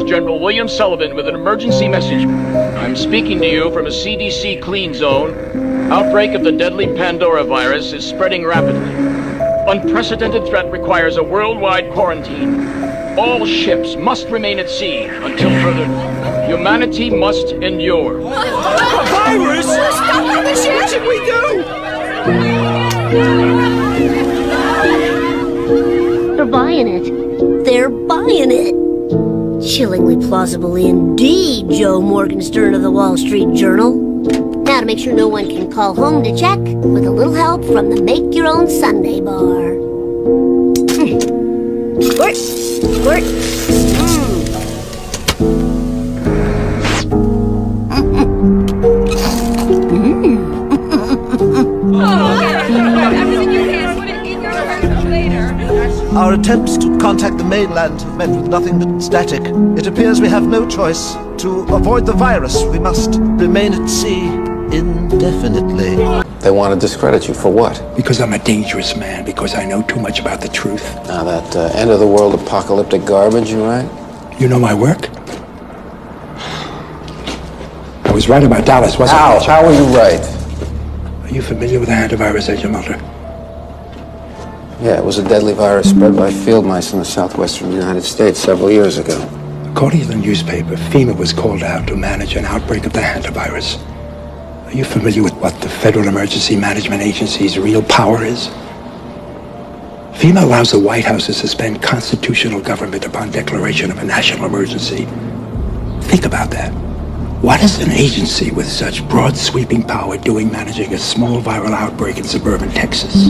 General William Sullivan with an emergency message. I'm speaking to you from a CDC clean zone. Outbreak of the deadly Pandora virus is spreading rapidly. Unprecedented threat requires a worldwide quarantine. All ships must remain at sea until further. Humanity must endure. A virus? Stop this! What should we do? They're buying it. They're buying it. Chillingly plausible indeed, Joe Morgenstern of the Wall Street Journal. Now to make sure no one can call home to check, with a little help from the Make Your Own Sunday bar. Squirt, squirt. Our attempts to contact the mainland have met with nothing but static. It appears we have no choice. To avoid the virus, we must remain at sea indefinitely. They want to discredit you for what? Because I'm a dangerous man, because I know too much about the truth. Now that end of the world apocalyptic garbage, you right? You know my work? I was right about Dallas, wasn't I? How were you right? Are you familiar with the hantavirus, Agent Mulder? Yeah, it was a deadly virus spread by field mice in the southwestern United States several years ago. According to the newspaper, FEMA was called out to manage an outbreak of the hantavirus. Are you familiar with what the Federal Emergency Management Agency's real power is? FEMA allows the White House to suspend constitutional government upon declaration of a national emergency. Think about that. What is an agency with such broad sweeping power doing managing a small viral outbreak in suburban Texas?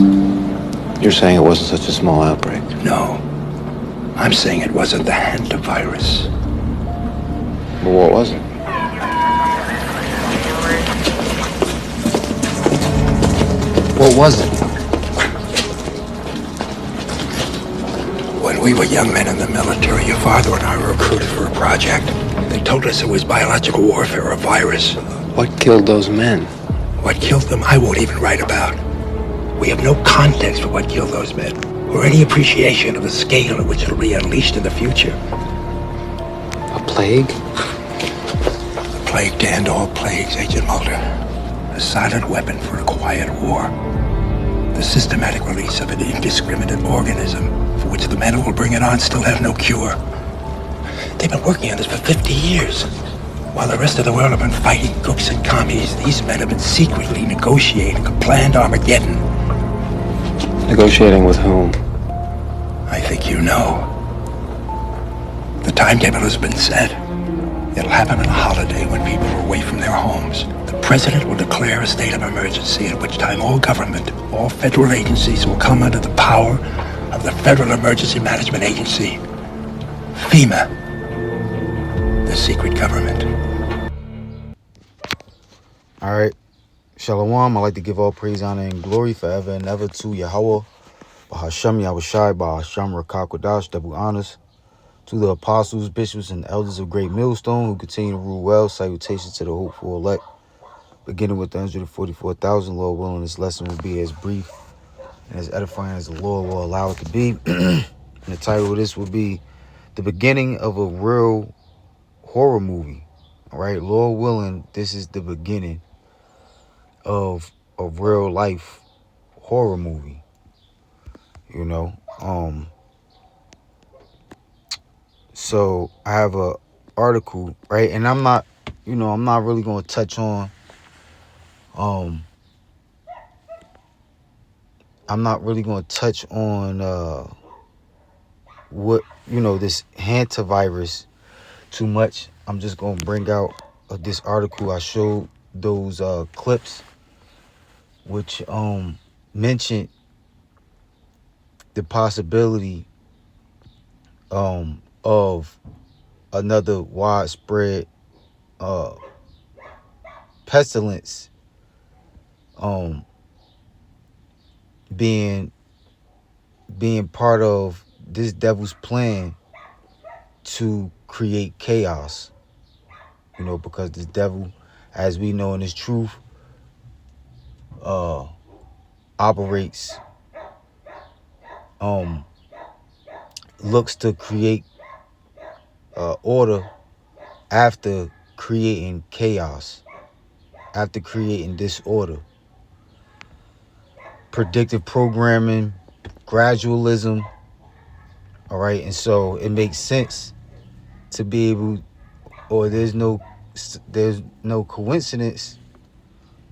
You're saying it wasn't such a small outbreak? No. I'm saying it wasn't the hantavirus. Well, what was it? What was it? When we were young men in the military, your father and I were recruited for a project. They told us it was biological warfare, a virus. What killed those men? What killed them, I won't even write about. We have no context for what killed those men, or any appreciation of the scale at which it'll be unleashed in the future. A plague? The plague to end all plagues, Agent Mulder. A silent weapon for a quiet war. The systematic release of an indiscriminate organism for which the men who will bring it on still have no cure. They've been working on this for 50 years. While the rest of the world have been fighting crooks and commies, these men have been secretly negotiating a planned Armageddon. Negotiating with whom? I think you know. The timetable has been set. It'll happen on a holiday when people are away from their homes. The president will declare a state of emergency, at which time all government, all federal agencies will come under the power of the Federal Emergency Management Agency, FEMA, the secret government. All right. Shalom. I'd like to give all praise, honor, and glory forever and ever to Yahweh, Bahashem Yahushai, Bahashem Rakakwadash, double honors. To the apostles, bishops, and elders of Great Millstone who continue to rule well, salutations to the hopeful elect. Beginning with the 144,000, Lord willing, this lesson will be as brief and as edifying as the Lord will allow it to be. And the title of this will be The Beginning of a Real Horror Movie. All right, Lord willing, this is the beginning of a real life horror movie. You know, so I have a article, right? And I'm not really going to touch on what, this hantavirus too much. I'm just going to bring out this article. I showed those clips which mentioned the possibility of another widespread pestilence being part of this devil's plan to create chaos, because this devil, as we know in his truth, operates, looks to create order after creating chaos, after creating disorder. Predictive programming, gradualism. All right, and so it makes sense to be able, or there's no coincidence,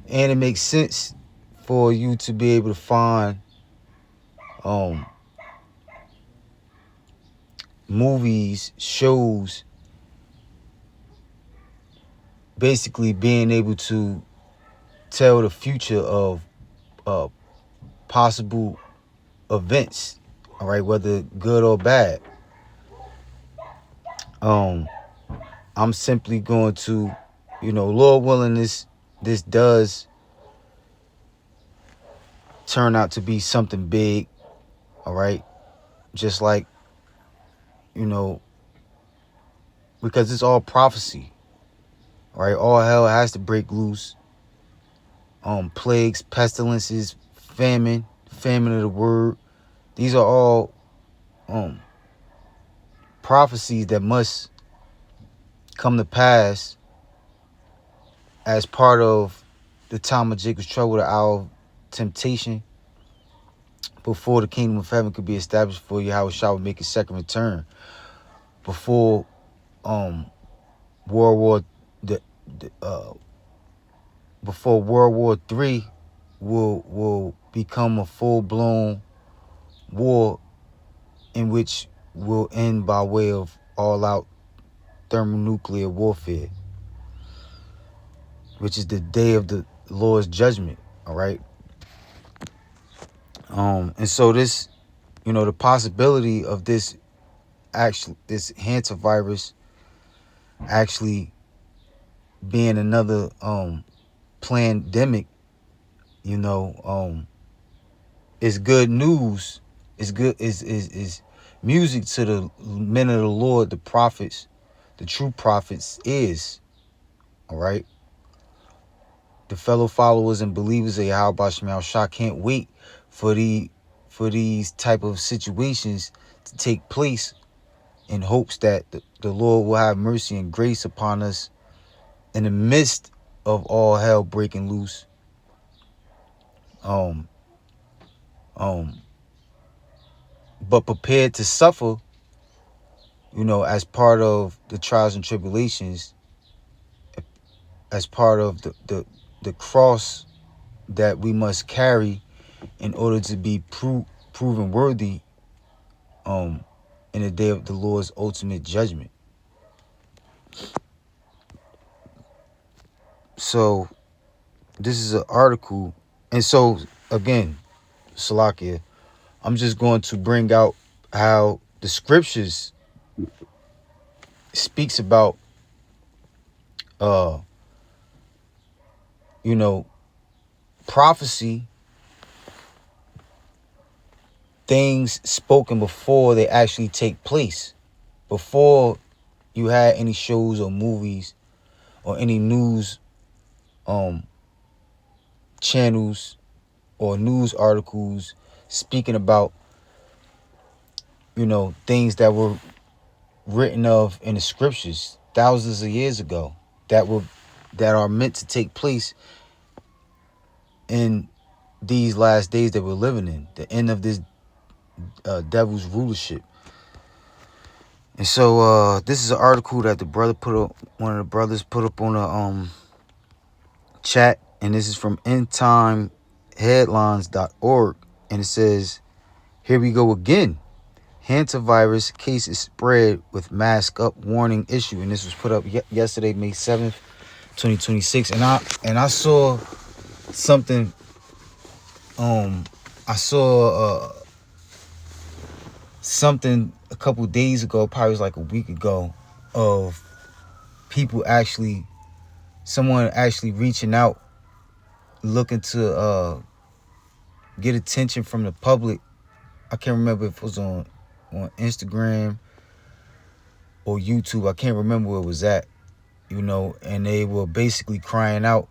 and it makes sense for you to be able to find movies, shows, basically being able to tell the future of possible events, all right, whether good or bad. I'm simply going to, Lord willing, this does turn out to be something big, all right, just like, because it's all prophecy, all right, all hell has to break loose. Plagues, pestilences, famine of the word, these are all prophecies that must come to pass as part of the time of Jacob's trouble, the hour of temptation, before the kingdom of heaven could be established, for Yahweh shall make his second return, before before World War III will become a full-blown war, in which will end by way of all-out thermonuclear warfare, which is the day of the Lord's judgment. All right. And so this, the possibility of this hantavirus actually being another pandemic, is good news. Is good is music to the men of the Lord, the prophets, the true prophets is. All right. The fellow followers and believers of Yahweh B'Shem Yahushua can't wait for these type of situations to take place, in hopes that the Lord will have mercy and grace upon us in the midst of all hell breaking loose. But prepared to suffer, as part of the trials and tribulations, as part of the cross that we must carry in order to be proven worthy in the day of the Lord's ultimate judgment. So this is an article, and so again, Salakia, I'm just going to bring out how the scriptures speaks about prophecy, things spoken before they actually take place, before you had any shows or movies or any news channels or news articles speaking about things that were written of in the scriptures thousands of years ago, that are meant to take place in these last days that we're living in, the end of this devil's rulership. And so this is an article that one of the brothers put up on a chat, and this is from endtimeheadlines.org, and it says, "Here we go again. Hantavirus cases spread with mask up warning issue." And this was put up yesterday, May 7th, 2026. And I saw something. I saw something a couple days ago, probably was like a week ago, of someone actually reaching out, looking to get attention from the public. I can't remember if it was on Instagram or YouTube. I can't remember where it was at, and they were basically crying out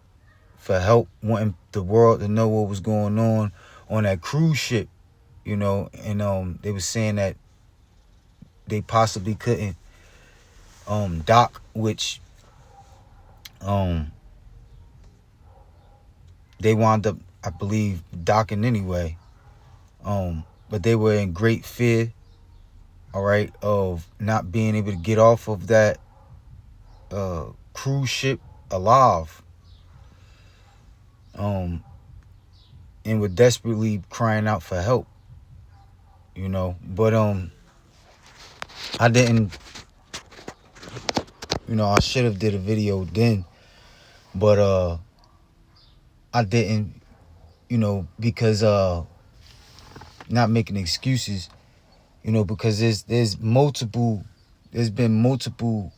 for help, wanting the world to know what was going on that cruise ship, and they were saying that they possibly couldn't dock, which they wound up, I believe, docking anyway. But they were in great fear, all right, of not being able to get off of that cruise ship alive. And were desperately crying out for help, you know. But I didn't, you know, I should have did a video then, but I didn't, you know, because not making excuses, you know, because there's been multiple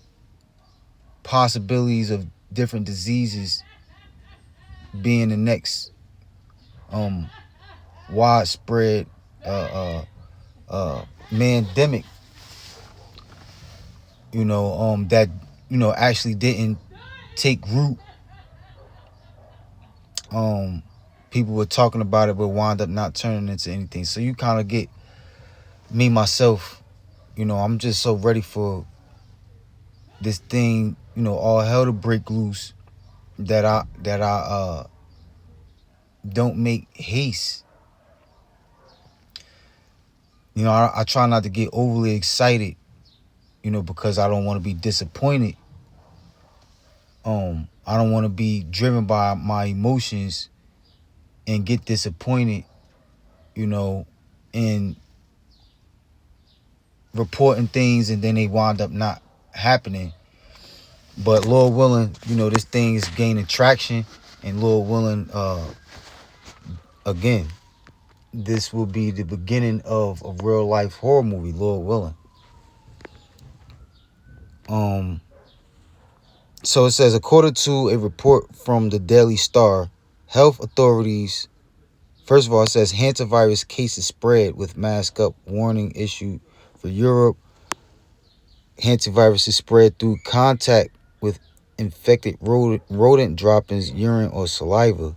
possibilities of different diseases being the next widespread pandemic, you know, that, you know, actually didn't take root. People were talking about it but wound up not turning into anything. So you kind of get me, myself, you know, I'm just so ready for this thing, you know, all hell to break loose, that I don't make haste. You know, I try not to get overly excited, you know, because I don't want to be disappointed. I don't want to be driven by my emotions and get disappointed, you know, in reporting things and then they wind up not happening. But Lord willing, you know, this thing is gaining traction, and Lord willing, again, this will be the beginning of a real life horror movie, Lord willing. So it says, according to a report from the Daily Star, health authorities, first of all, it says hantavirus cases spread with mask up warning issued for Europe. Hantavirus is spread through contact with infected rodent droppings, urine, or saliva.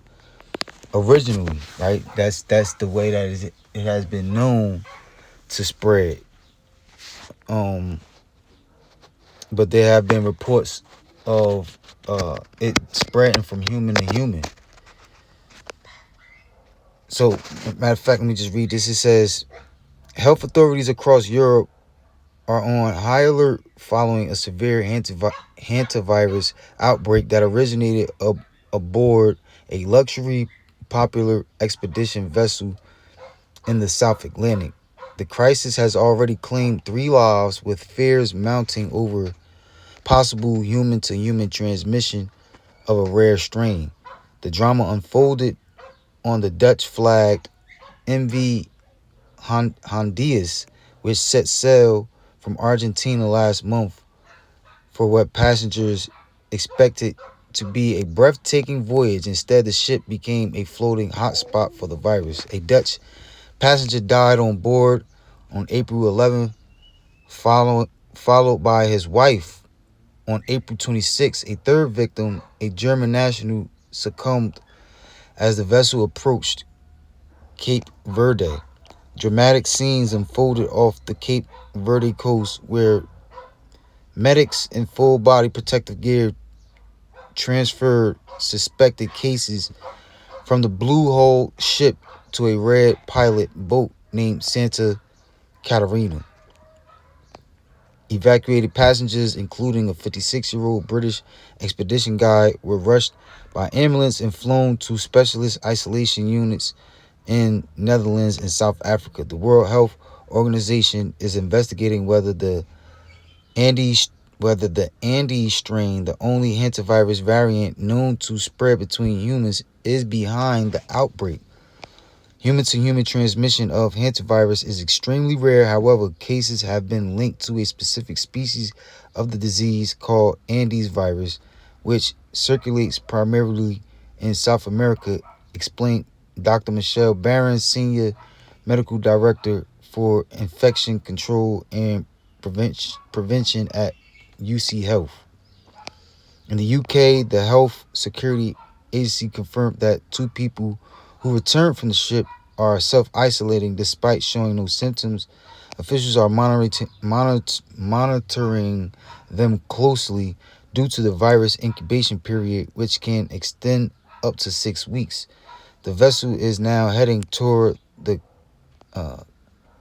Originally, right? That's the way that it has been known to spread. But there have been reports of it spreading from human to human. So, matter of fact, let me just read this. It says, health authorities across Europe are on high alert following a severe hantavirus outbreak that originated aboard a luxury popular expedition vessel in the South Atlantic. The crisis has already claimed 3 lives, with fears mounting over possible human-to-human transmission of a rare strain. The drama unfolded on the Dutch-flagged MV Hondias, which set sail from Argentina last month for what passengers expected to be a breathtaking voyage. Instead, the ship became a floating hotspot for the virus. A Dutch passenger died on board on April 11th, followed by his wife on April 26th. A third victim, a German national, succumbed as the vessel approached Cape Verde. Dramatic scenes unfolded off the Cape Verde coast, where medics in full body protective gear transferred suspected cases from the Blue Hole ship to a red pilot boat named Santa Catarina. Evacuated passengers, including a 56-year-old British expedition guide, were rushed by ambulance and flown to specialist isolation units in Netherlands and South Africa. The World Health Organization is investigating whether the Andes strain, the only hantavirus variant known to spread between humans, is behind the outbreak. Human-to-human transmission of hantavirus is extremely rare. However, cases have been linked to a specific species of the disease called Andes virus, which circulates primarily in South America, explained Dr. Michelle Barron, Senior Medical Director for Infection Control and Prevention at UC Health. In the UK, the Health Security Agency confirmed that 2 people who returned from the ship are self-isolating despite showing no symptoms Officials are monitoring them closely due to the virus incubation period, which can extend up to 6 weeks. The vessel is now heading toward the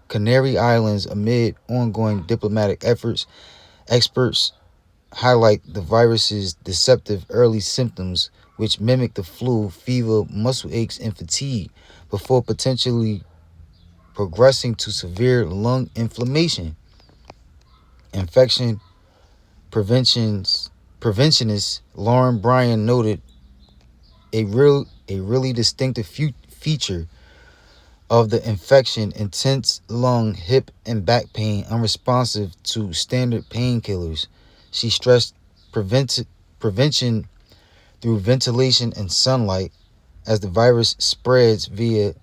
Canary Islands amid ongoing diplomatic efforts. Experts highlight the virus's deceptive early symptoms, which mimic the flu, fever, muscle aches, and fatigue, before potentially progressing to severe lung inflammation. Infection preventionist Lauren Bryan noted a really distinctive feature of the infection: intense lung, hip, and back pain, unresponsive to standard painkillers. She stressed prevention through ventilation and sunlight, as the virus spreads via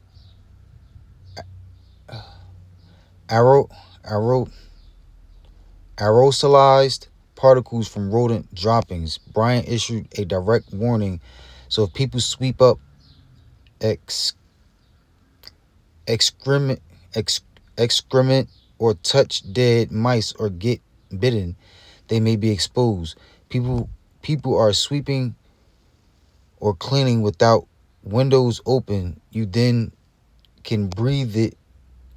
aerosolized particles from rodent droppings. Bryan issued a direct warning: so if people sweep up excrement or touch dead mice or get bitten, they may be exposed. People are sweeping or cleaning without windows open. You then can breathe it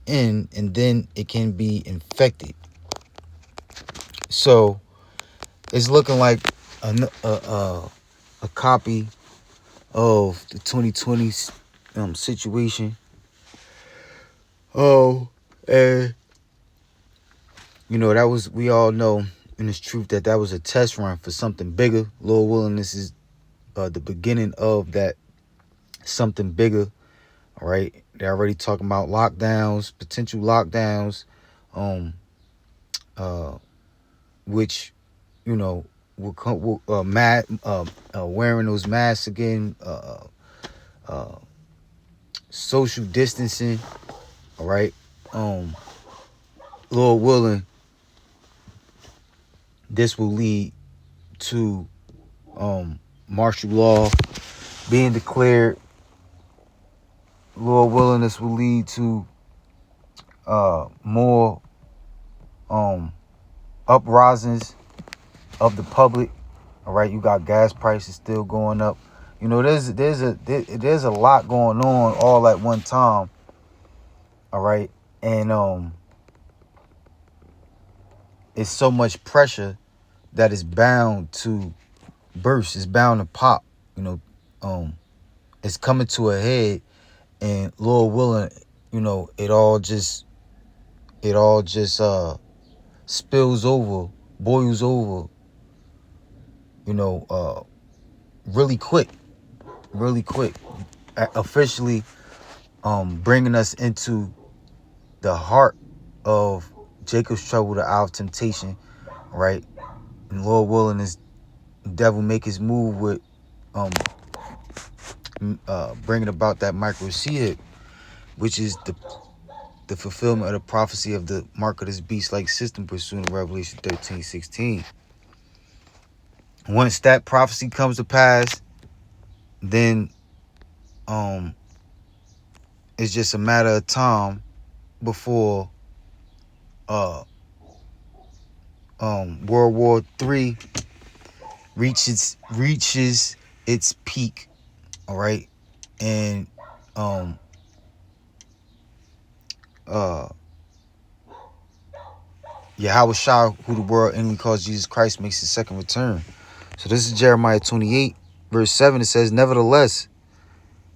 in, and then it can be infected. So it's looking like a copy of the 2020 situation. Oh, and that was, we all know in its truth that was a test run for something bigger. Lord willing, this is the beginning of that something bigger. All right, they're already talking about lockdowns, potential lockdowns, which will come wearing those masks again, social distancing. All right, Lord willing, this will lead to martial law being declared. Lord willing, this will lead to more uprisings of the public. All right, you got gas prices still going up. There's a lot going on all at one time. All right, and it's so much pressure that is bound to burst. It's bound to pop. It's coming to a head, and Lord willing, it all just spills over, boils over, really quick, officially bringing us into the heart of Jacob's trouble, the hour of temptation, right? And Lord willing, this devil make his move with bringing about that microseed, which is the fulfillment of the prophecy of the mark of this beast-like system pursuant to Revelation 13:16. Once that prophecy comes to pass, then it's just a matter of time before World War III reaches its peak. All right, and Yahweh Shah, who the world enemy calls Jesus Christ, makes his second return. So this is Jeremiah 28, verse 7. It says, "Nevertheless,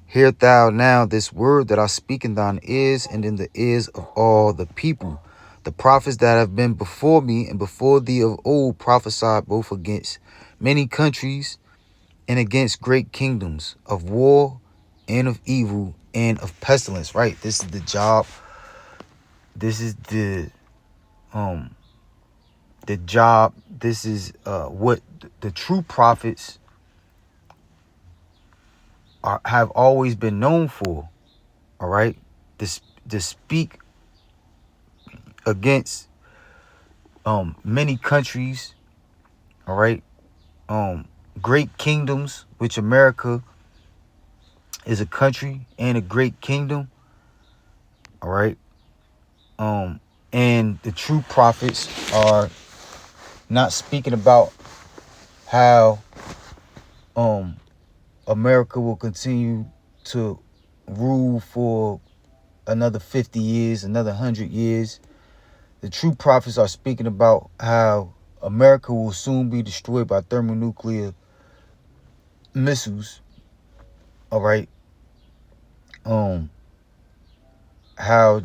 hear thou now this word that I speak in thine ears and in the ears of all the people. The prophets that have been before me and before thee of old prophesied both against many countries and against great kingdoms, of war and of evil and of pestilence." Right? This is the job. This is the job. This is what the true prophets have always been known for. All right, to speak against many countries. All right, great kingdoms, which America is a country and a great kingdom. All right, And the true prophets are not speaking about how America will continue to rule for another 50 years, another 100 years. The true prophets are speaking about how America will soon be destroyed by thermonuclear missiles. All right. How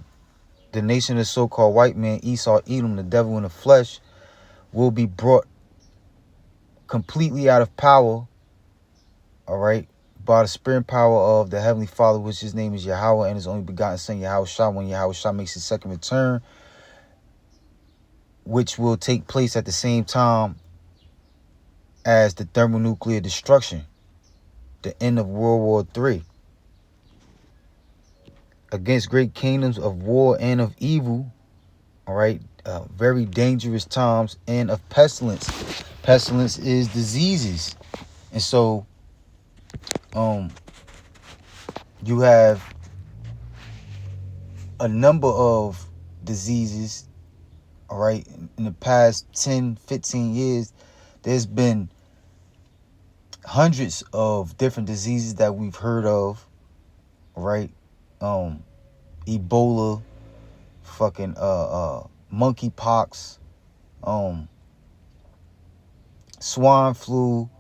the nation of so-called white man, Esau, Edom, the devil in the flesh, will be brought completely out of power, all right, by the spirit and power of the Heavenly Father, which his name is Yahweh, and his only begotten son, Yahushua, when Yahushua makes his second return, which will take place at the same time as the thermonuclear destruction, the end of World War III. Against great kingdoms of war and of evil, all right, very dangerous times, and of pestilence. Pestilence is diseases. And so you have a number of diseases, all right. In the past 10, 15 years, there's been hundreds of different diseases that we've heard of, right? Ebola, fucking monkeypox, swine flu,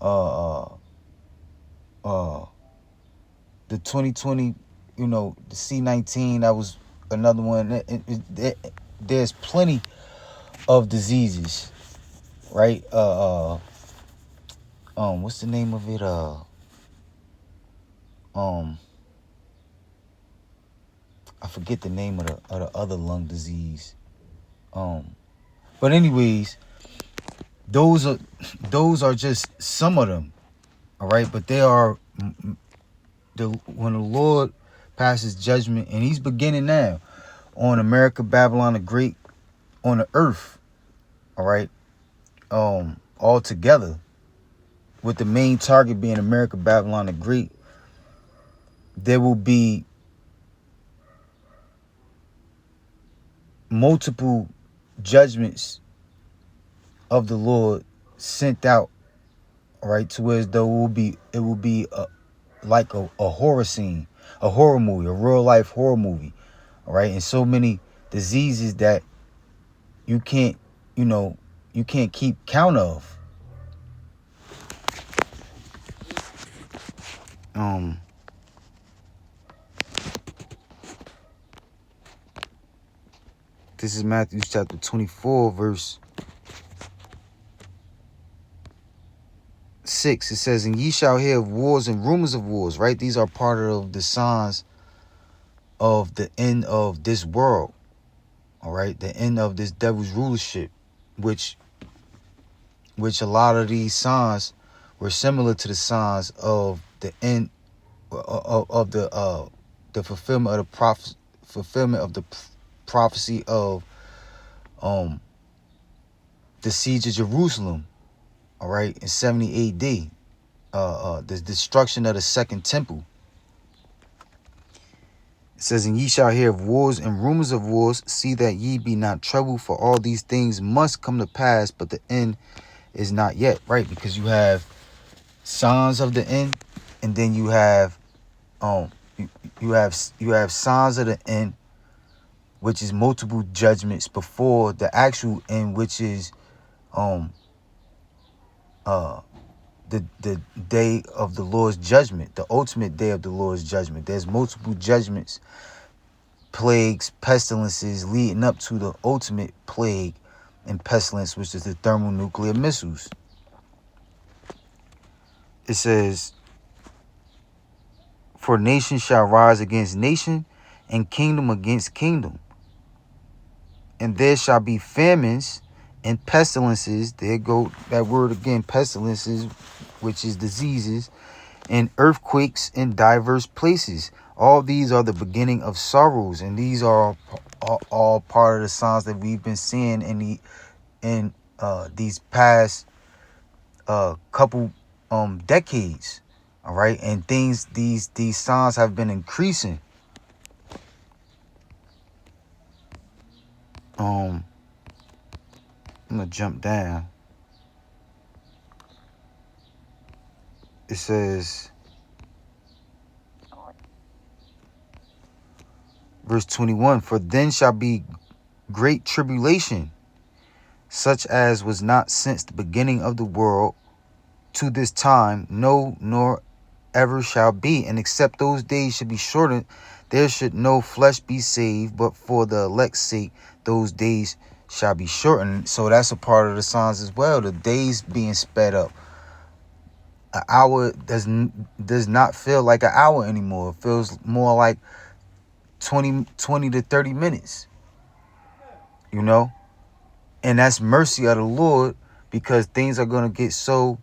the 2020, the C-19, that was another one. There's plenty of diseases, right? What's the name of it? I forget the name of the other lung disease. But anyways, those are just some of them, all right. But they are when the Lord passes judgment, and He's beginning now on America, Babylon the Great, on the earth, all right, all together, with the main target being America, Babylon the Great. There will be multiple judgments of the Lord sent out, all right, to where though it will be like a horror scene, a horror movie, a real life horror movie, all right, and so many diseases that you can't keep count of. This is Matthew chapter 24, verse 6. It says, "And ye shall hear of wars and rumors of wars," right? These are part of the signs of the end of this world, all right? The end of this devil's rulership, which a lot of these signs were similar to the signs of the end of the fulfillment of the prophecy of the siege of Jerusalem, all right, in 70 AD, the destruction of the second temple. It says, "And ye shall hear of wars and rumors of wars. See that ye be not troubled, for all these things must come to pass, but the end is not yet," right? Because you have signs of the end, and then you have you have signs of the end, which is multiple judgments before the actual end, which is the day of the Lord's judgment, the ultimate day of the Lord's judgment. There's multiple judgments, plagues, pestilences leading up to the ultimate plague and pestilence, which is the thermonuclear missiles. It says, "For nation shall rise against nation, and kingdom against kingdom. And there shall be famines and pestilences," there go that word again, pestilences, which is diseases, "and earthquakes in diverse places. All these are the beginning of sorrows." And these are all part of the signs that we've been seeing in these past couple decades, all right. And these signs have been increasing. I'm gonna jump down. It says, verse 21, for then shall be great tribulation, such as was not since the beginning of the world to this time, no, nor ever shall be. And except those days should be shortened, there should no flesh be saved, but for the elect's sake, those days shall be shortened. So that's a part of the signs as well. The days being sped up. An hour does not feel like an hour anymore. It feels more like 20 to 30 minutes. You know? And that's mercy of the Lord, because things are going to get so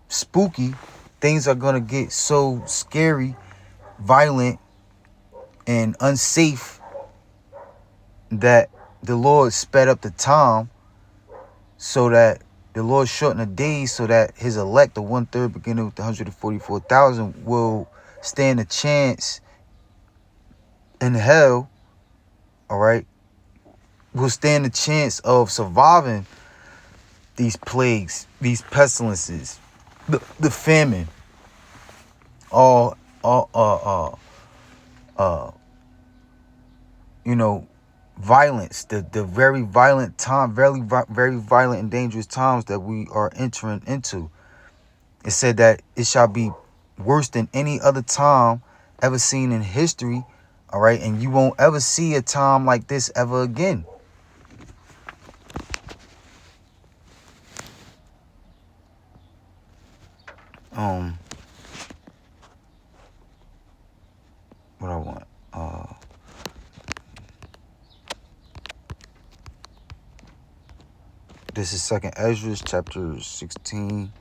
spooky. Things are going to get so scary, violent, and unsafe that the Lord sped up the time, so that the Lord shortened the days, so that his elect, the 1/3 beginning with the 144,000, will stand a chance in hell. All right, will stand a chance of surviving these plagues, these pestilences, the famine, violence, the very violent time, very violent and dangerous times that we are entering into. It said that it shall be worse than any other time ever seen in history. All right, and you won't ever see a time like this ever again. What I want. This is 2nd Ezra, chapter 16.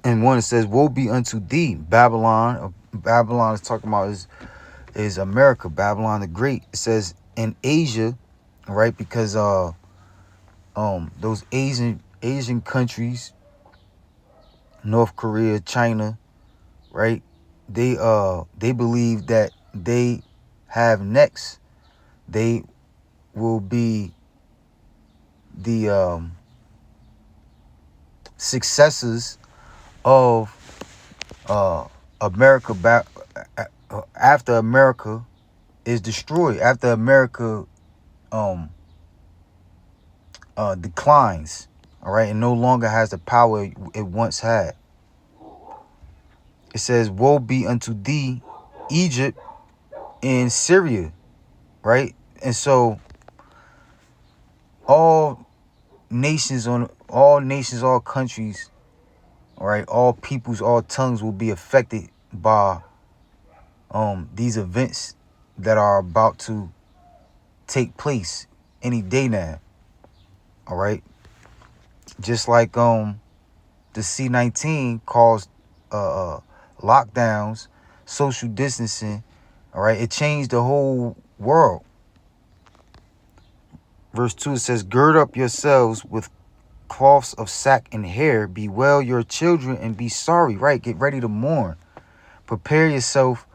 And 1, it says, woe be unto thee, Babylon. Babylon is talking about is America, Babylon the Great. It says in Asia, right? Because those Asian countries, North Korea, China, right? They believe that they have next. They will be the successors of America after America is destroyed, after America declines, all right, and no longer has the power it once had. It says, woe be unto thee, Egypt and Syria, right? And so all nations, all countries, all right, all peoples, all tongues will be affected by these events that are about to take place any day now. All right, just like the C-19 caused lockdowns, social distancing. All right, it changed the whole world. Verse 2, it says, gird up yourselves with cloths of sack and hair, bewail your children and be sorry. Right, get ready to mourn. Prepare yourself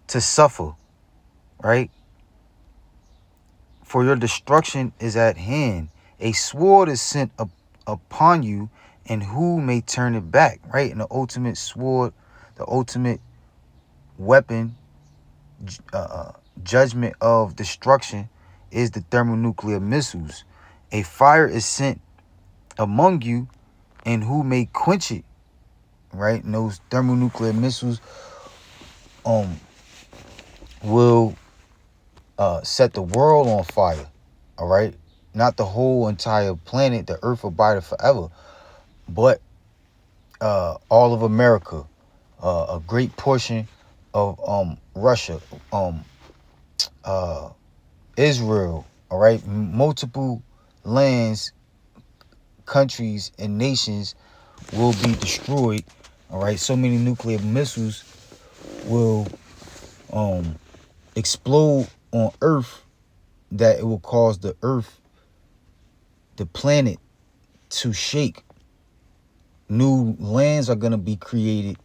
to suffer, right? For your destruction is at hand. A sword is sent upon you, and who may turn it back, right? And the ultimate sword, the ultimate weapon, judgment of destruction is the thermonuclear missiles. A fire is sent among you, and who may quench it, right? And those thermonuclear missiles will set the world on fire, all right? Not the whole entire planet, the earth will abide forever, but all of America, a great portion of Russia, Israel, all right? Multiple lands, countries, and nations will be destroyed, all right? So many nuclear missiles will explode on Earth that it will cause the Earth, the planet, to shake. New lands are going to be created,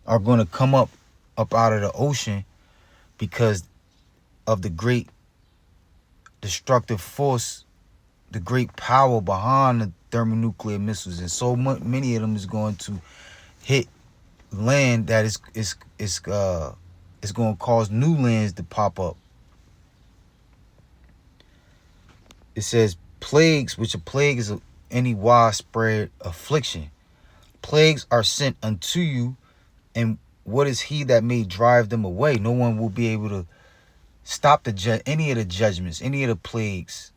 are going to come up out of the ocean, because of the great destructive force, the great power behind the thermonuclear missiles, and so many of them is going to hit land that is going to cause new lands to pop up. It says plagues, which a plague is any widespread affliction. Plagues are sent unto you, and what is he that may drive them away? No one will be able to stop any of the judgments, any of the plagues,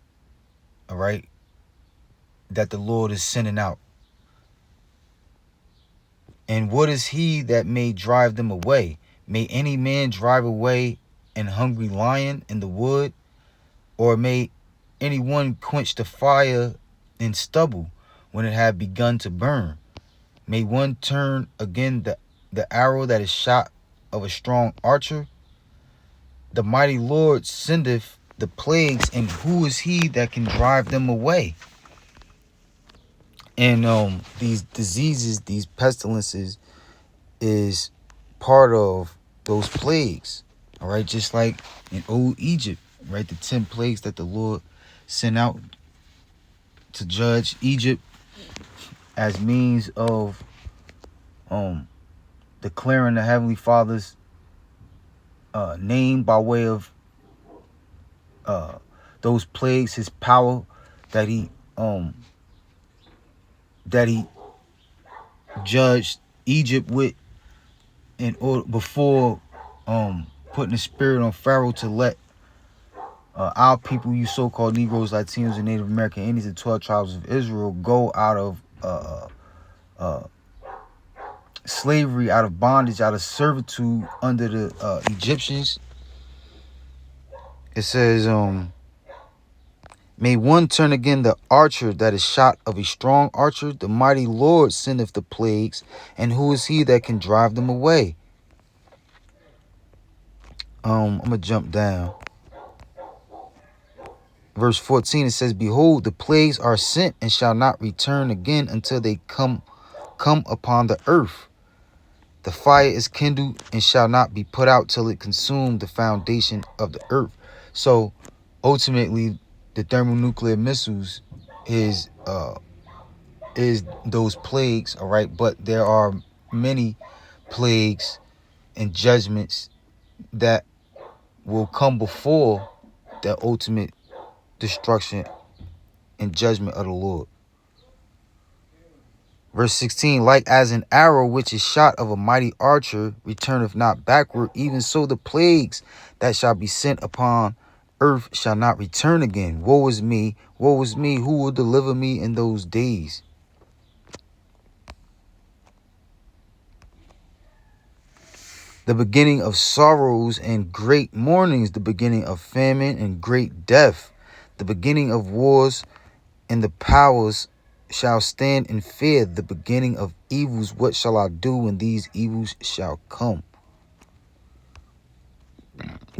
all right, that the Lord is sending out. And what is he that may drive them away? May any man drive away an hungry lion in the wood? Or may anyone quench the fire in stubble when it had begun to burn? May one turn again the arrow that is shot of a strong archer? The mighty Lord sendeth the plagues, and who is he that can drive them away? And these diseases, these pestilences, is part of those plagues. All right, just like in old Egypt, right? The 10 plagues that the Lord sent out to judge Egypt as means of declaring the Heavenly Father's name by way of those plagues, his power that he judged Egypt with in order before putting a spirit on Pharaoh to let our people, you so-called Negroes, Latinos, and Native American Indians, the 12 tribes of Israel, go out of slavery, out of bondage, out of servitude under the Egyptians. It says, may one turn again the archer that is shot of a strong archer? The mighty Lord sendeth the plagues, and who is he that can drive them away? I'm going to jump down. Verse 14, it says, behold, the plagues are sent and shall not return again until they come upon the earth. The fire is kindled and shall not be put out till it consume the foundation of the earth. So ultimately, the thermonuclear missiles is those plagues, all right? But there are many plagues and judgments that will come before the ultimate destruction and judgment of the Lord. Verse 16, like as an arrow which is shot of a mighty archer returneth not backward, even so the plagues that shall be sent upon earth shall not return again. Woe is me, who will deliver me in those days? The beginning of sorrows and great mournings, the beginning of famine and great death, the beginning of wars, and the powers shall stand in fear, the beginning of evils. What shall I do when these evils shall come?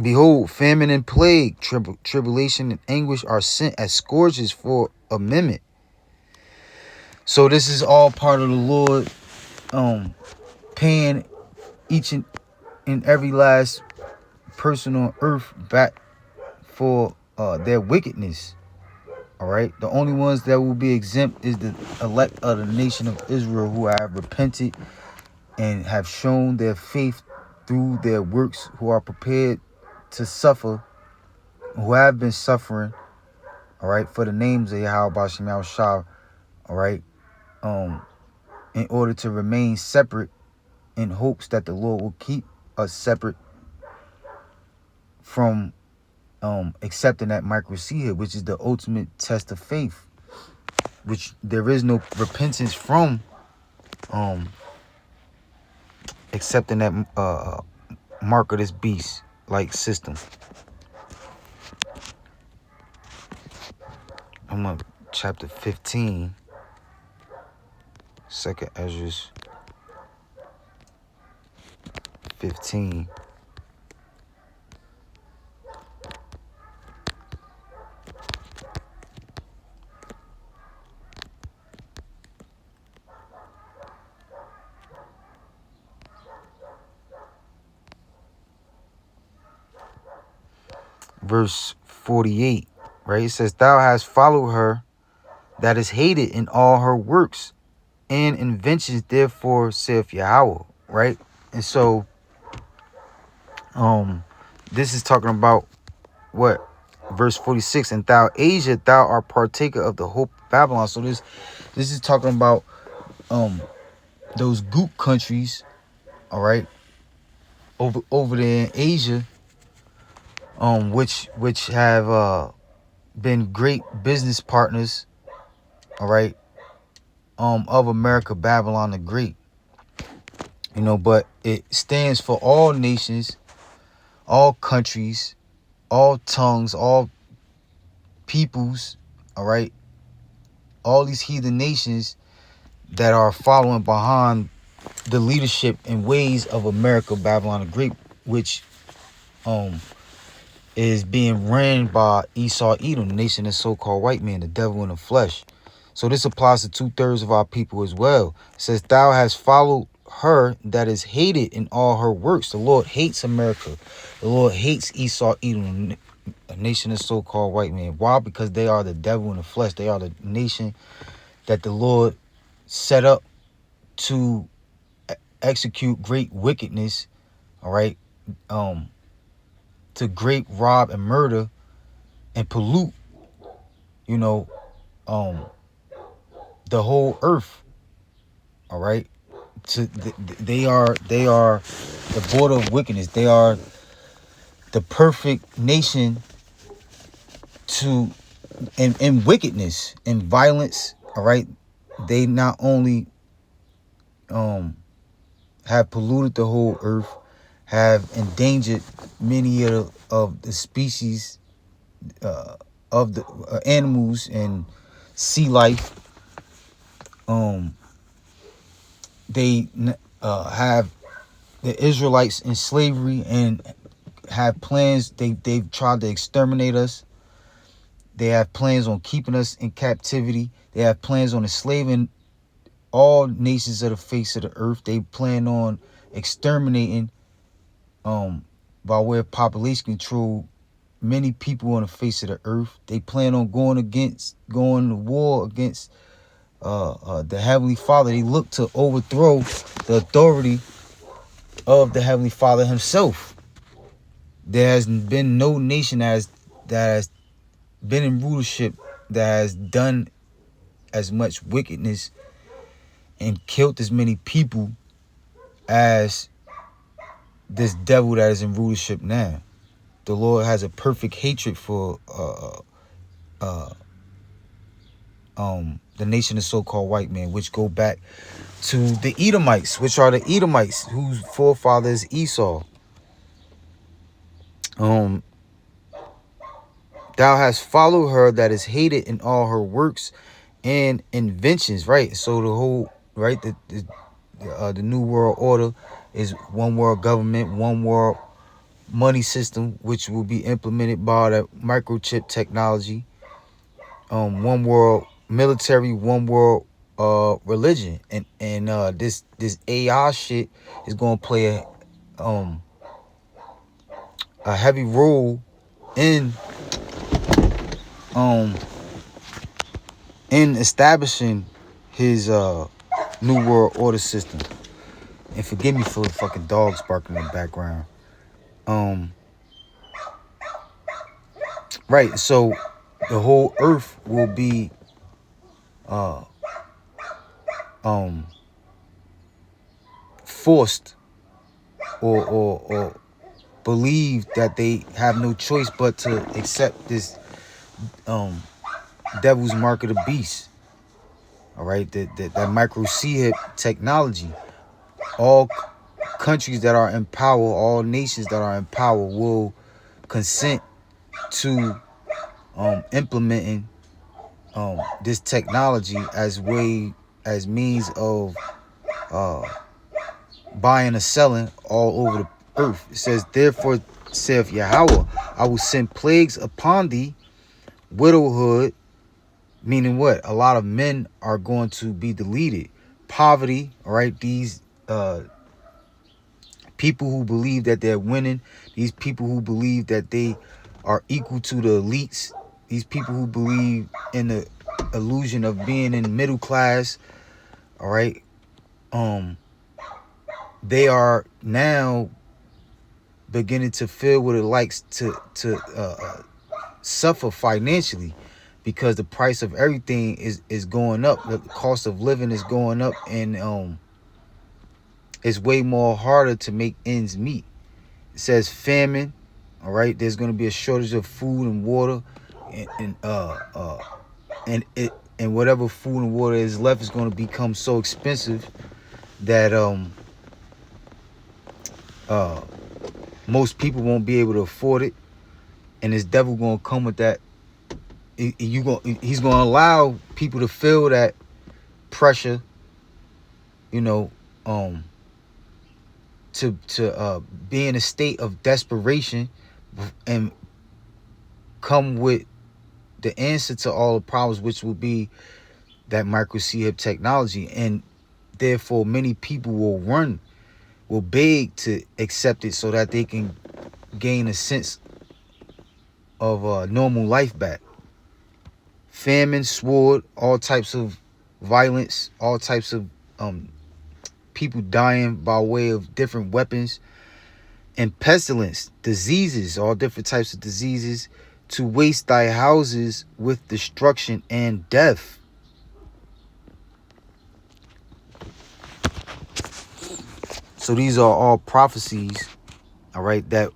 Behold, famine and plague, tribulation and anguish are sent as scourges for a minute. So this is all part of the Lord paying each and every last person on earth back for their wickedness. All right. The only ones that will be exempt is the elect of the nation of Israel, who have repented and have shown their faith through their works, who are prepared to suffer, who have been suffering, all right, for the names of Yahweh Bashim Yahushua, all right, in order to remain separate, in hopes that the Lord will keep us separate from accepting that microseed, which is the ultimate test of faith, which there is no repentance from accepting that mark of this beast like system. I'm on chapter 15, 2nd Ezra 15. verse 48, right? It says, thou hast followed her that is hated in all her works and inventions, therefore saith Yahweh, right? And so this is talking about what? Verse 46, and thou Asia, thou art partaker of the hope of Babylon. So this is talking about those goop countries, all right, over there in Asia, which have been great business partners, all right, of America, Babylon the Great. You know, but it stands for all nations, all countries, all tongues, all peoples, all right, all these heathen nations that are following behind the leadership and ways of America, Babylon the Great, which is being ran by Esau, Edom, the nation of so-called white man, the devil in the flesh. So this applies to 2/3 of our people as well. It says, thou hast followed her that is hated in all her works. The Lord hates America. The Lord hates Esau, Edom, a nation of so-called white man. Why? Because they are the devil in the flesh. They are the nation that the Lord set up to execute great wickedness, all right, to great rob and murder and pollute, you know, the whole earth, all right. They are the border of wickedness. They are the perfect nation to in wickedness and violence, all right. They not only have polluted the whole earth, have endangered many of the species of the animals and sea life. They have the Israelites in slavery and have plans. They've tried to exterminate us. They have plans on keeping us in captivity. They have plans on enslaving all nations of the face of the earth. They plan on exterminating by way of population control many people on the face of the earth. They plan on going to war against the Heavenly Father. They look to overthrow the authority of the Heavenly Father himself. There has been no nation that has been in rulership that has done as much wickedness and killed as many people as this devil that is in rulership now. The Lord has a perfect hatred for the nation of so-called white man, which go back to the Edomites, which are the Edomites whose forefather is Esau. Thou hast followed her that is hated in all her works and inventions, right? So the whole, right, the new world order is one world government, one world money system, which will be implemented by the microchip technology, one world military, one world religion, and this AI shit is gonna play a heavy role in establishing his new world order system. And forgive me for the fucking dogs barking in the background. Right, so the whole earth will be forced or believe that they have no choice but to accept this devil's mark of the beast. All right, that microchip technology. All countries that are in power, all nations that are in power will consent to implementing this technology as means of buying and selling all over the earth. It says, therefore saith Yahweh, I will send plagues upon thee, widowhood, meaning what? A lot of men are going to be deleted. Poverty, all right, these people who believe that they're winning, these people who believe that they are equal to the elites. These people who believe in the illusion of being in middle class, all right, they are now beginning to feel what it likes to suffer financially, because the price of everything is going up. The cost of living is going up, and it's way more harder to make ends meet. It says famine, all right. There's going to be a shortage of food and water, and whatever food and water is left is going to become so expensive that most people won't be able to afford it, and this devil going to come with that. He's going to allow people to feel that pressure, you know, to be in a state of desperation and come with the answer to all the problems, which will be that microchip technology. And therefore many people will beg to accept it so that they can gain a sense of normal life back. Famine, sword, all types of violence, all types of people dying by way of different weapons, and pestilence, diseases, all different types of diseases, to waste thy houses with destruction and death. So these are all prophecies, all right, that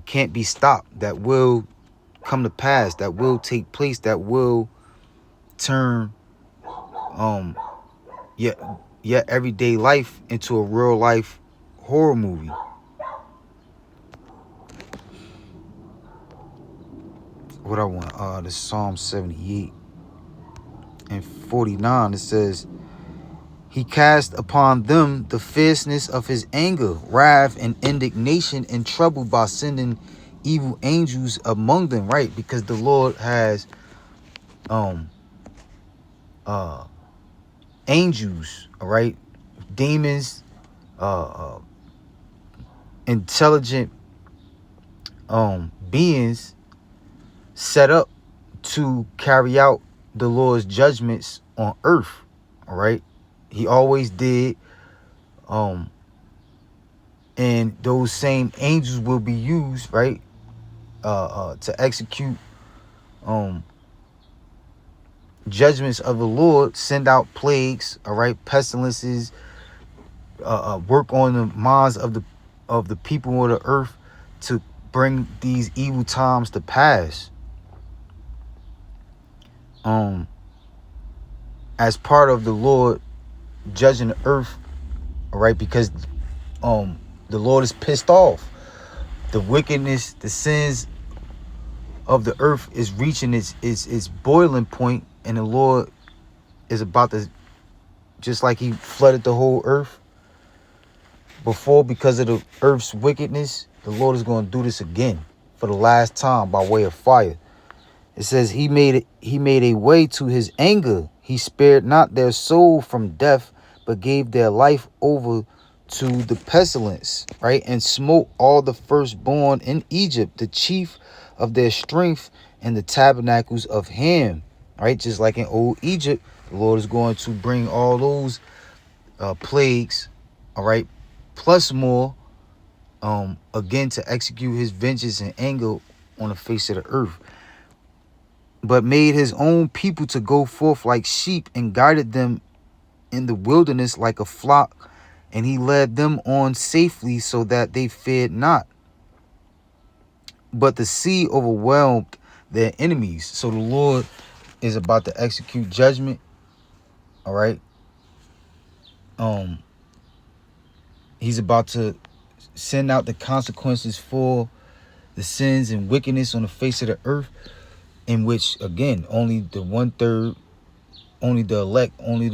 can't be stopped, that will come to pass, that will take place, that will turn yet everyday life into a real life horror movie. What I want, this Psalm 78 and 49, it says, he cast upon them the fierceness of his anger, wrath, and indignation, and trouble by sending evil angels among them, right? Because the Lord has angels, all right, demons, intelligent beings set up to carry out the Lord's judgments on earth, all right? He always did, and those same angels will be used, right, to execute judgments of the Lord, send out plagues, all right, pestilences, work on the minds of the people of the earth to bring these evil times to pass. As part of the Lord judging the earth, all right, because the Lord is pissed off. The wickedness, the sins of the earth is reaching its boiling point, and the Lord is about to, just like he flooded the whole earth before because of the earth's wickedness, the Lord is going to do this again for the last time by way of fire. It says he made a way to his anger. He spared not their soul from death, but gave their life over to the pestilence, right? And smote all the firstborn in Egypt, the chief of their strength, and the tabernacles of Ham, right? Just like in old Egypt, the Lord is going to bring all those plagues, all right, plus more, again, to execute his vengeance and anger on the face of the earth. But made his own people to go forth like sheep, and guided them in the wilderness like a flock, and he led them on safely, so that they feared not. But the sea overwhelmed their enemies. So the Lord is about to execute judgment, all right? He's about to send out the consequences for the sins and wickedness on the face of the earth, in which, again, only the 1/3, only the elect, only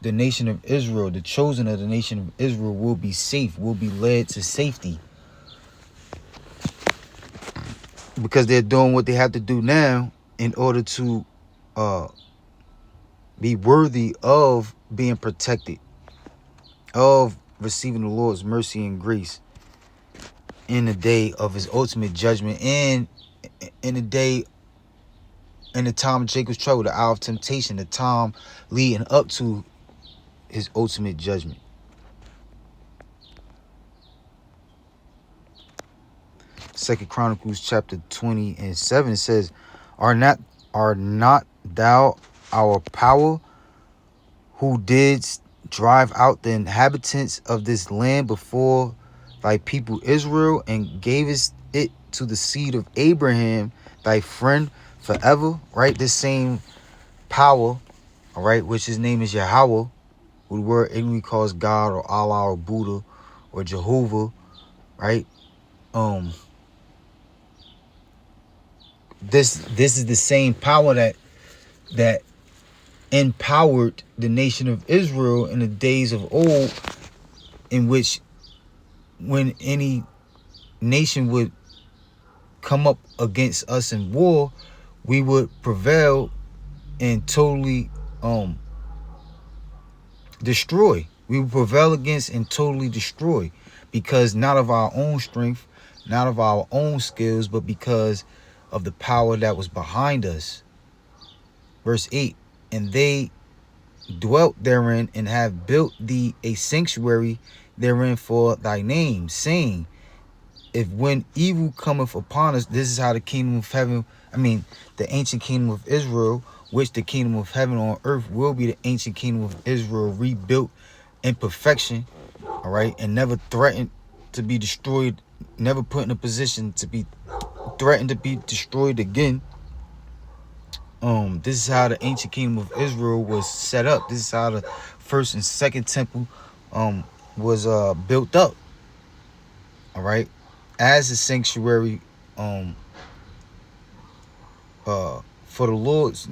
the nation of Israel, the chosen of the nation of Israel, will be safe, will be led to safety, because they're doing what they have to do now in order to be worthy of being protected, of receiving the Lord's mercy and grace. in the day of his ultimate judgment, and in the time of Jacob's trouble, the hour of temptation, the time leading up to his ultimate judgment. Second Chronicles chapter 20:7 says, Are not thou our power, who didst drive out the inhabitants of this land before thy people Israel, and gavest it to the seed of Abraham, thy friend, forever? Right? This same power, all right, which his name is Yahweh, who the word English calls God or Allah or Buddha or Jehovah, right? This is the same power that empowered the nation of Israel in the days of old, in which when any nation would come up against us in war, we would prevail and totally destroy. We would prevail against and totally destroy, because not of our own strength, not of our own skills, but because of the power that was behind us. Verse 8, and they dwelt therein, and have built thee a sanctuary therein for thy name, saying, if when evil cometh upon us, this is how the kingdom of heaven, the ancient kingdom of Israel, which the kingdom of heaven on earth will be the ancient kingdom of Israel, rebuilt in perfection, all right, and never threatened to be destroyed, never put in a position to be threatened to be destroyed again. This is how the ancient kingdom of Israel was set up. This is how the first and second temple was built up, all right, as a sanctuary for the Lord's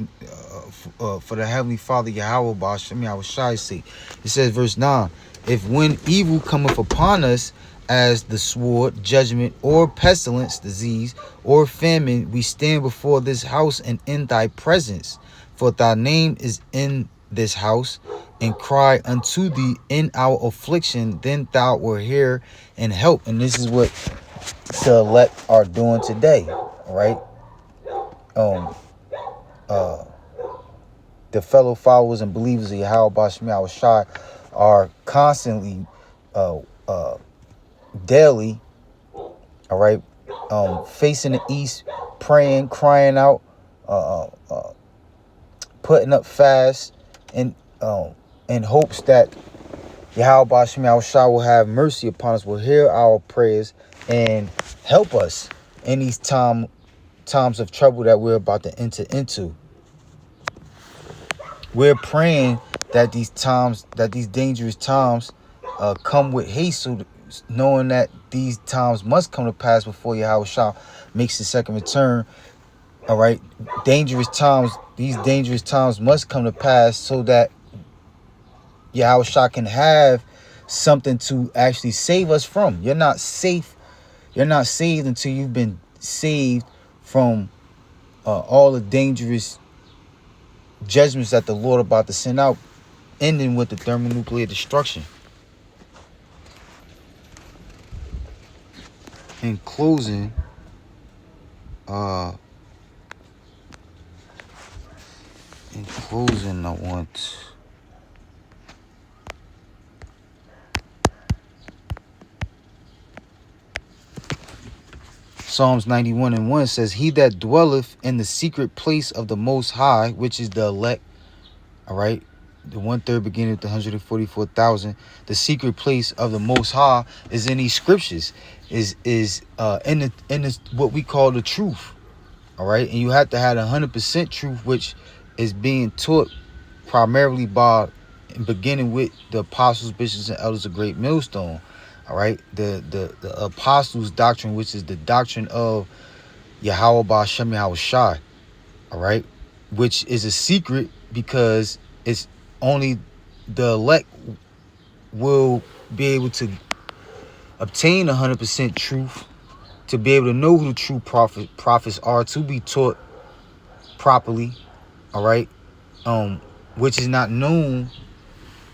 for the Heavenly Father Yahweh Ba'ashem Yahushai sake. It says, verse 9, if when evil cometh upon us, as the sword, judgment, or pestilence, disease, or famine, we stand before this house and in thy presence, for thy name is in this house, and cry unto thee in our affliction, then thou wilt hear and help. And this is what the elect are doing today, right? The fellow followers and believers of Yahweh Ba'ashem Yahushai are constantly daily, all right, facing the east, praying, crying out, putting up fasts, and in hopes that Yahweh Ba'ashem Yahushua will have mercy upon us, will hear our prayers, and help us in these times of trouble that we're about to enter into. We're praying that these dangerous times come with haste, so knowing that these times must come to pass before Yahushua makes his second return. All right, these dangerous times must come to pass so that Yahushua can have something to actually save us from. You're not safe. You're not saved until you've been saved from all the dangerous judgments that the Lord about to send out, ending with the thermonuclear destruction. In closing, I want Psalms 91:1 says, he that dwelleth in the secret place of the Most High, which is the elect, all right, the 1/3 beginning with the 144,000, the secret place of the Most High is in these scriptures, is in the what we call the truth, all right, and you have to have 100% truth, which is being taught primarily by, beginning with the apostles, bishops, and elders of Great Millstone. All right, the apostles' doctrine, which is the doctrine of Yahweh Ba'ashem Yahushai, all right, which is a secret because it's only the elect will be able to obtain 100% truth, to be able to know who the true prophets are, to be taught properly, all right, which is not known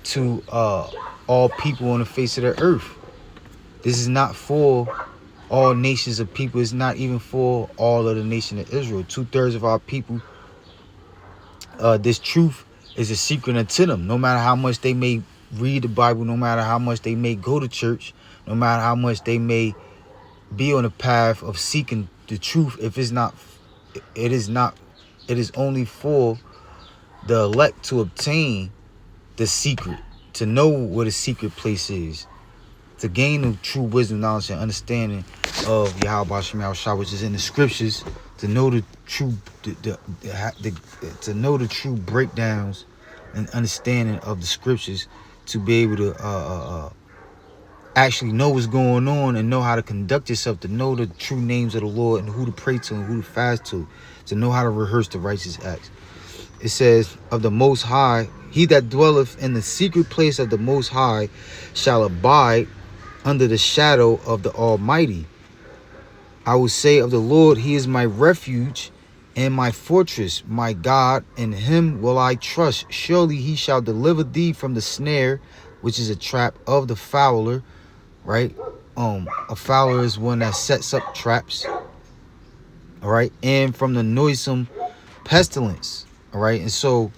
to all people on the face of the earth. This is not for all nations of people. It's not even for all of the nation of Israel. 2/3 of our people, this truth is a secret unto them. No matter how much they may read the Bible, no matter how much they may go to church, no matter how much they may be on the path of seeking the truth, if it's not, it is only for the elect to obtain the secret, to know what a secret place is, to gain the true wisdom, knowledge, and understanding of Yahweh Hashem Yahushua, which is in the scriptures, to know the true, to know the true breakdowns and understanding of the scriptures, to be able to actually know what's going on and know how to conduct yourself, to know the true names of the Lord and who to pray to and who to fast to know how to rehearse the righteous acts. It says, of the Most High, he that dwelleth in the secret place of the Most High shall abide under the shadow of the Almighty. I will say of the Lord, he is my refuge and my fortress, my God, in him will I trust. Surely he shall deliver thee from the snare, which is a trap of the fowler, right? A fowler is one that sets up traps, all right, and from the noisome pestilence, all right. And so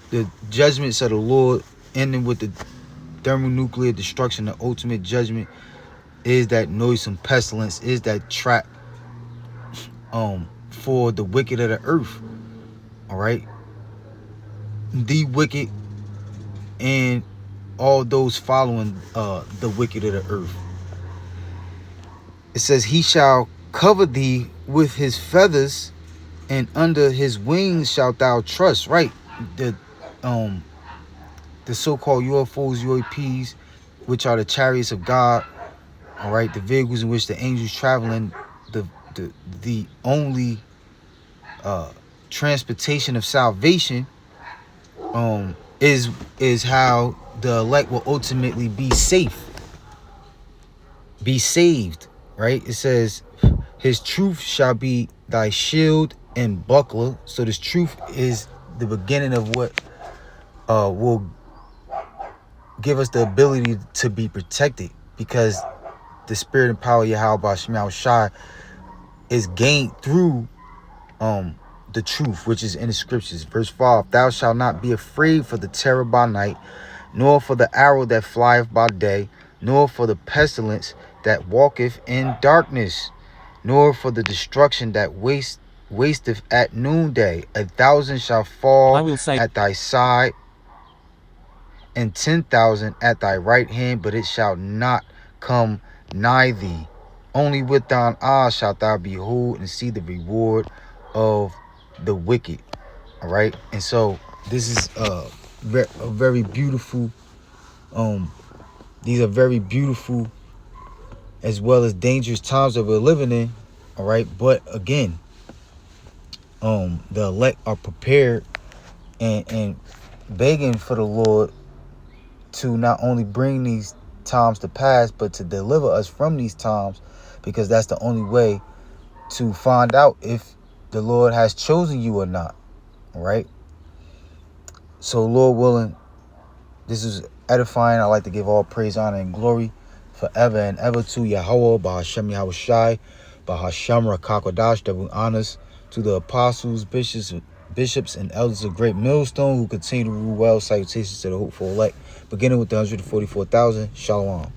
the judgments of the Lord, ending with the thermonuclear destruction, the ultimate judgment, is that noisome pestilence, is that trap for the wicked of the earth, all right, the wicked and all those following the wicked of the earth. It says, he shall cover thee with his feathers, and under his wings shalt thou trust. Right, the so-called UFOs, UAPs, which are the chariots of God, all right, the vehicles in which the angels travel in, the only transportation of salvation, is how the elect will ultimately be safe, be saved, right? It says, his truth shall be thy shield and buckler. So this truth is the beginning of what will give us the ability to be protected, because the spirit and power of Yahweh Hashem Yahushua is gained through the truth, which is in the scriptures. Verse 5, thou shalt not be afraid for the terror by night, nor for the arrow that flieth by day, nor for the pestilence that walketh in darkness, nor for the destruction that wasteth at noonday. 1,000 shall fall at thy side, and 10,000 at thy right hand, but it shall not come nigh thee. Only with thine eyes shalt thou behold and see the reward of the wicked. All right, and so this is a very beautiful. These are very beautiful as well as dangerous times that we're living in. All right, but again, the elect are prepared and begging for the Lord to not only bring these times to pass, but to deliver us from these times, because that's the only way to find out if the Lord has chosen you or not. All right, so Lord willing, this is edifying. I like to give all praise, honor, and glory forever and ever to Yahweh, Bahashem Yahushai, Bahashem Rakakwadash, double honors to the apostles, bishops, and elders of Great Millstone who continue to rule well. Salutations to the hopeful elect, beginning with the 144,000. Shalom.